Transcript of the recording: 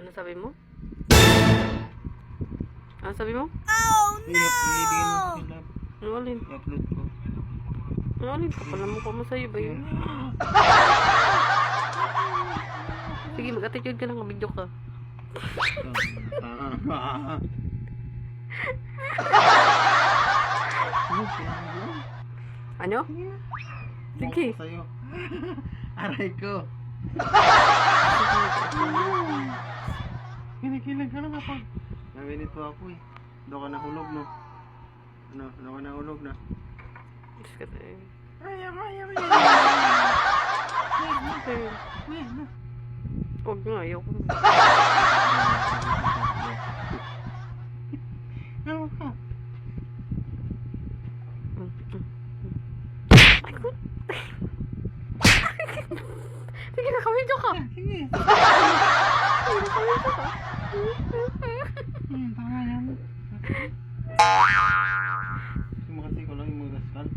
Ano sabi mo? Ano sabi mo? Oh no! Ano alin? I-upload ko. Ano alin? Kapal na mukha mo sa'yo ba yun? Sige, mag-attitude ka lang, video ka. Ano? Sige. Sa'yo. Aray ko. Kinikilig ka lang kapag naminito ako eh. Doon ka nahulog no? Ano? Doon ka nahulog na? Diyos ka tayo. Ayaw. Huwag nga, ayoko. Ano ka? Sige, nakamedyo ka. Sige. Nakamedyo ka. Tama yan. Sumakasi ko lang yung mga gaskan.